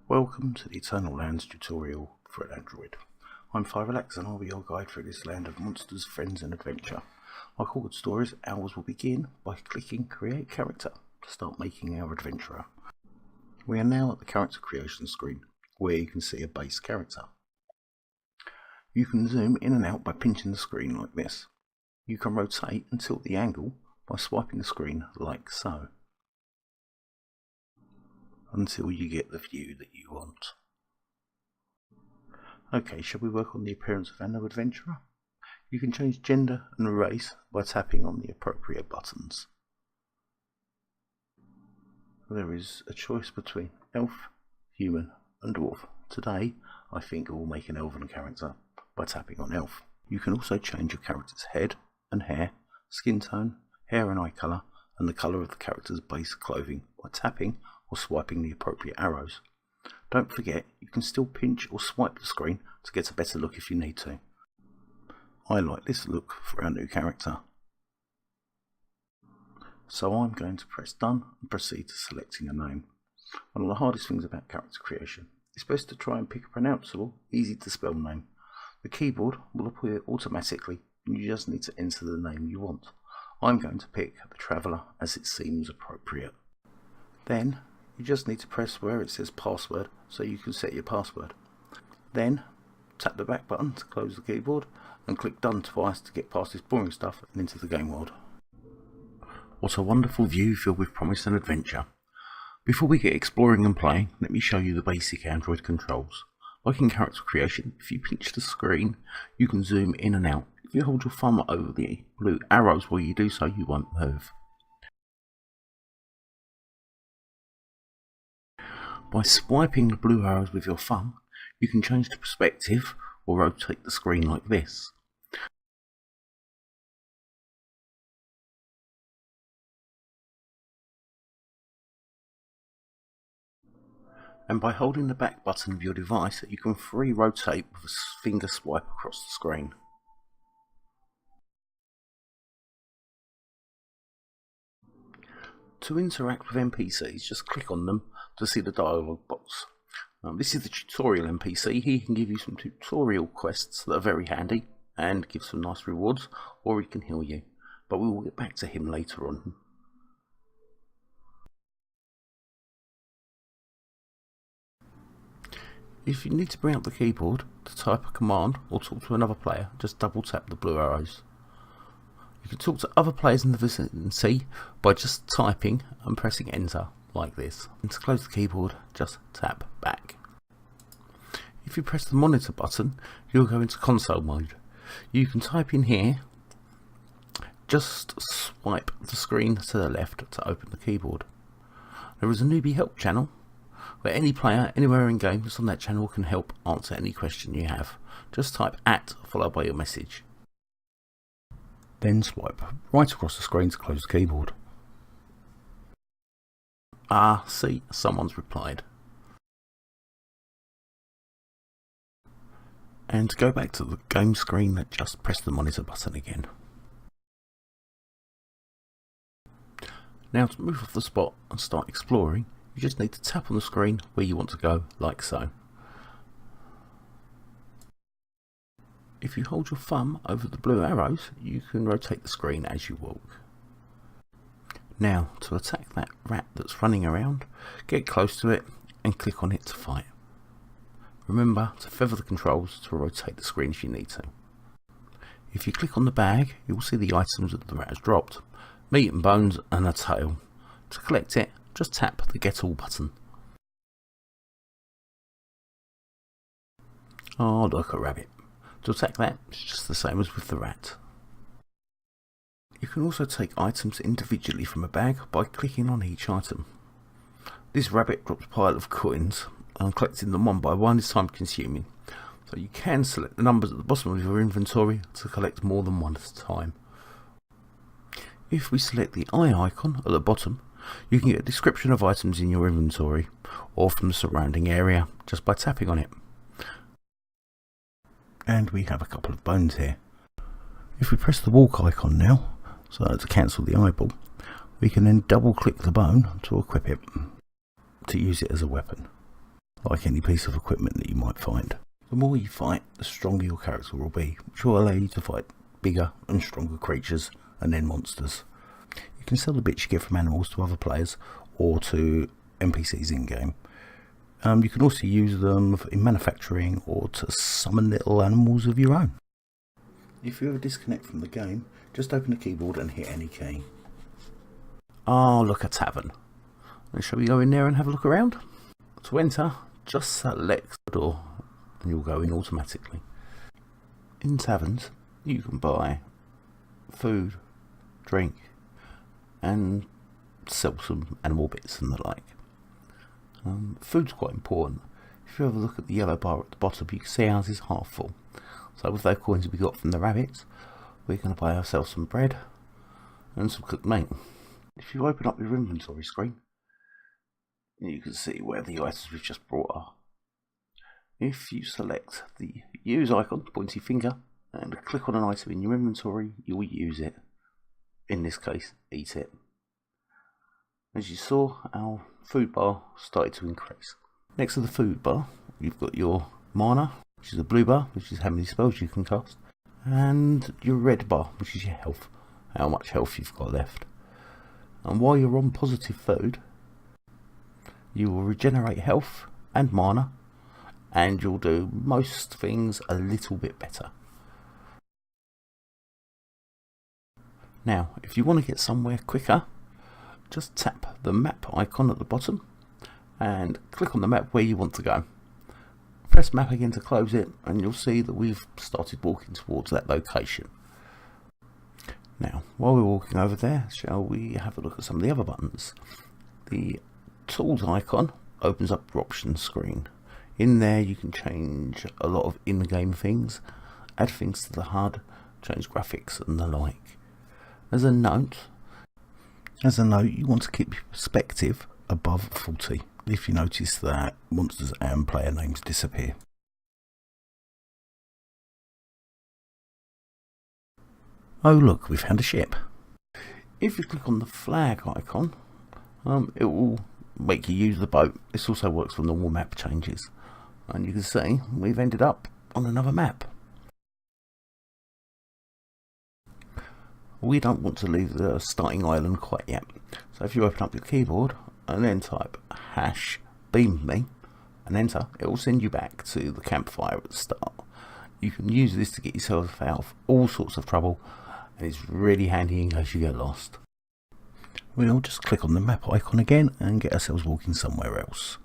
Welcome to the Eternal Lands tutorial for an Android. I'm FireRelax and I'll be your guide through this land of monsters, friends and adventure. Like all good stories, ours will begin by clicking Create Character to start making our adventurer. We are now at the character creation screen, where you can see a base character. You can zoom in and out by pinching the screen like this. You can rotate and tilt the angle by swiping the screen like so, until you get the view that you want. Okay, shall we work on the appearance of our new adventurer? You can change gender and race by tapping on the appropriate buttons. There is a choice between elf, human and dwarf. Today I think we'll make an elven character by tapping on elf. You can also change your character's head and hair, skin tone, hair and eye colour and the colour of the character's base clothing by tapping or swiping the appropriate arrows. Don't forget, you can still pinch or swipe the screen to get a better look if you need to. I like this look for our new character. So I'm going to press done and proceed to selecting a name. One of the hardest things about character creation is best to try and pick a pronounceable, easy to spell name. The keyboard will appear automatically and you just need to enter the name you want. I'm going to pick the Traveller as it seems appropriate. Then you just need to press where it says password so you can set your password. Then tap the back button to close the keyboard and click done twice to get past this boring stuff and into the game world. What a wonderful view filled with promise and adventure. Before we get exploring and playing, let me show you the basic Android controls. Like in character creation, if you pinch the screen, you can zoom in and out. If you hold your thumb over the blue arrows while you do so, you won't move. By swiping the blue arrows with your thumb, you can change the perspective or rotate the screen like this. And by holding the back button of your device, you can free rotate with a finger swipe across the screen. To interact with NPCs, just click on them to see the dialogue box. This is the tutorial NPC. He can give you some tutorial quests that are very handy and give some nice rewards, or he can heal you. But we will get back to him later on. If you need to bring up the keyboard to type a command or talk to another player, just double tap the blue arrows. You can talk to other players in the vicinity by just typing and pressing enter like this. And to close the keyboard, just tap back. If you press the monitor button, you'll go into console mode. You can type in here, just swipe the screen to the left to open the keyboard. There is a newbie help channel where any player anywhere in game that's on that channel can help answer any question you have. Just type @ followed by your message. Then swipe right across the screen to close the keyboard. See, someone's replied. And to go back to the game screen, just press the monitor button again. Now to move off the spot and start exploring, you just need to tap on the screen where you want to go, like so. If you hold your thumb over the blue arrows, you can rotate the screen as you walk. Now, to attack that rat that's running around, get close to it and click on it to fight. Remember to feather the controls to rotate the screen if you need to. If you click on the bag, you will see the items that the rat has dropped: meat and bones and a tail. To collect it, just tap the Get All button. Oh, look, a rabbit. To attack that, it's just the same as with the rat. You can also take items individually from a bag by clicking on each item. This rabbit drops a pile of coins, and collecting them one by one is time consuming, so you can select the numbers at the bottom of your inventory to collect more than one at a time. If we select the eye icon at the bottom, you can get a description of items in your inventory or from the surrounding area just by tapping on it. And we have a couple of bones here. If we press the walk icon now, so to cancel the eyeball, we can then double click the bone to equip it, to use it as a weapon. like any piece of equipment that you might find. The more you fight, the stronger your character will be, which will allow you to fight bigger and stronger creatures and then monsters. You can sell the bits you get from animals to other players or to NPCs in-game. You can also use them in manufacturing or to summon little animals of your own. If you ever disconnect from the game, just open the keyboard and hit any key. Oh, look, a tavern. Shall we go in there and have a look around? To enter, just select the door and you'll go in automatically. In taverns, you can buy food, drink, and sell some animal bits and the like. Food's quite important. If you have a look at the yellow bar at the bottom, you can see ours is half full. So with those coins we got from the rabbits, we're going to buy ourselves some bread and some cooked meat. If you open up your inventory screen, you can see where the items we've just brought are. If you select the use icon, pointy finger, and click on an item in your inventory, you'll use it. In this case, eat it. As you saw, our food bar started to increase. Next to the food bar, you've got your mana, which is a blue bar, which is how many spells you can cast, and your red bar, which is your health, how much health you've got left. And while you're on positive food, you will regenerate health and mana, and you'll do most things a little bit better. Now, if you want to get somewhere quicker, just tap the map icon at the bottom and click on the map where you want to go. Press map again to close it and you'll see that we've started walking towards that location. Now, while we're walking over there, shall we have a look at some of the other buttons? The tools icon opens up your options screen. In there you can change a lot of in-game things, add things to the HUD, change graphics and the like. As a note, you want to keep your perspective above 40 if you notice that monsters and player names disappear. Oh look, we found a ship. If you click on the flag icon, it will make you use the boat. This also works for normal map changes. And you can see we've ended up on another map. We don't want to leave the starting island quite yet. So if you open up your keyboard and then type #beam and enter, it will send you back to the campfire at the start. You can use this to get yourself out of all sorts of trouble, and it's really handy in case you get lost. We'll just click on the map icon again and get ourselves walking somewhere else.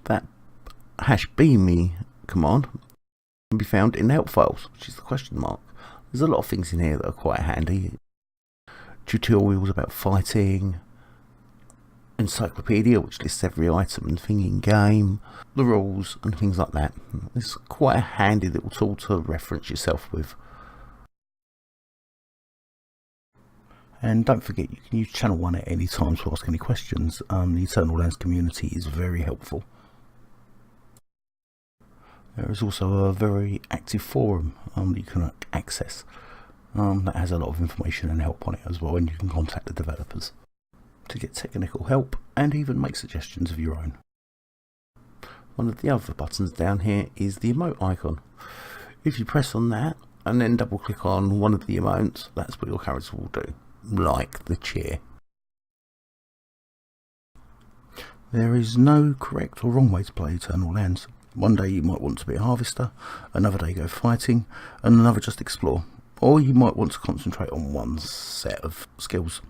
That #beam command can be found in the help files, which is the question mark. There's a lot of things in here that are quite handy. Tutorials about fighting, encyclopedia which lists every item and thing in game, the rules and things like that. It's quite a handy little tool to reference yourself with. And don't forget, you can use channel 1 at any time to ask any questions. The Eternal Lands community is very helpful. There is also a very active forum that you can access that has a lot of information and help on it as well, and you can contact the developers to get technical help and even make suggestions of your own. One of the other buttons down here is the emote icon. If you press on that and then double click on one of the emotes, that's what your character will do, like the cheer. There is no correct or wrong way to play Eternal Lands. One day you might want to be a harvester, another day go fighting, and another just explore. Or you might want to concentrate on one set of skills.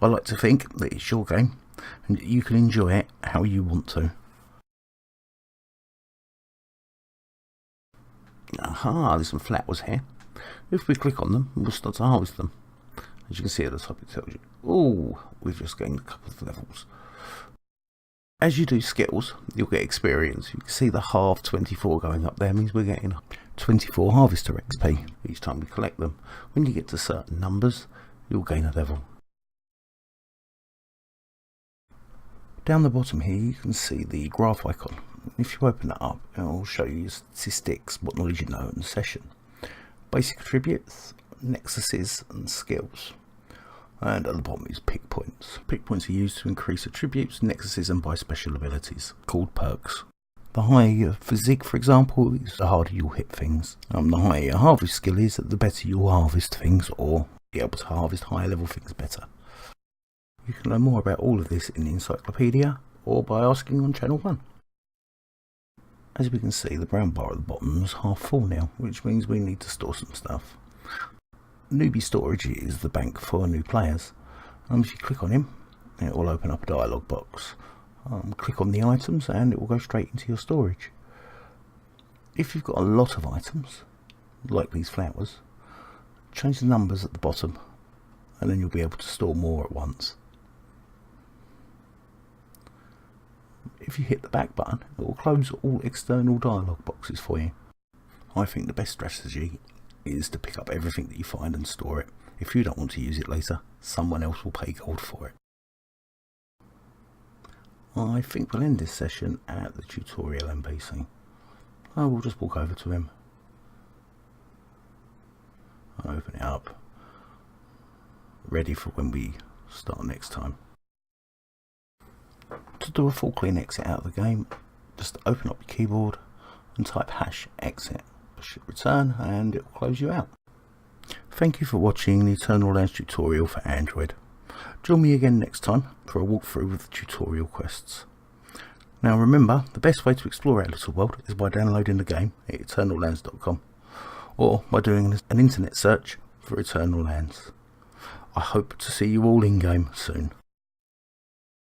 I like to think that it's your game, and you can enjoy it how you want to. Aha, there's some flowers here. If we click on them, we'll start to harvest them. As you can see at the top it tells you, oh, we've just gained a couple of levels. As you do skills, you'll get experience. You can see the half 24 going up there means we're getting 24 harvester XP each time we collect them. When you get to certain numbers, you'll gain a level. Down the bottom here you can see the graph icon. If you open that up, it will show you statistics, what knowledge you know in the session, basic attributes, nexuses and skills. And at the bottom is pick points. Pick points are used to increase attributes, nexuses and buy special abilities, called perks. The higher your physique, for example, is the harder you'll hit things. The higher your harvest skill is, the better you'll harvest things, or be able to harvest higher level things better. You can learn more about all of this in the encyclopedia, or by asking on channel 1. As we can see, the brown bar at the bottom is half full now, which means we need to store some stuff. Newbie storage is the bank for new players. If you click on him, it will open up a dialog box. Click on the items and it will go straight into your storage. If you've got a lot of items, like these flowers, change the numbers at the bottom and then you'll be able to store more at once. If you hit the back button, it will close all external dialog boxes for you. I think the best strategy is to pick up everything that you find and store it. If you don't want to use it later, someone else will pay gold for it. I think we'll end this session at the tutorial NPC. I will just walk over to him, open it up, ready for when we start next time. To do a full clean exit out of the game, just open up your keyboard and type #exit. Push return and it will close you out. Thank you for watching the Eternal Lands tutorial for Android. Join me again next time for a walkthrough of the tutorial quests. Now remember, the best way to explore our little world is by downloading the game at eternallands.com or by doing an internet search for Eternal Lands. I hope to see you all in game soon.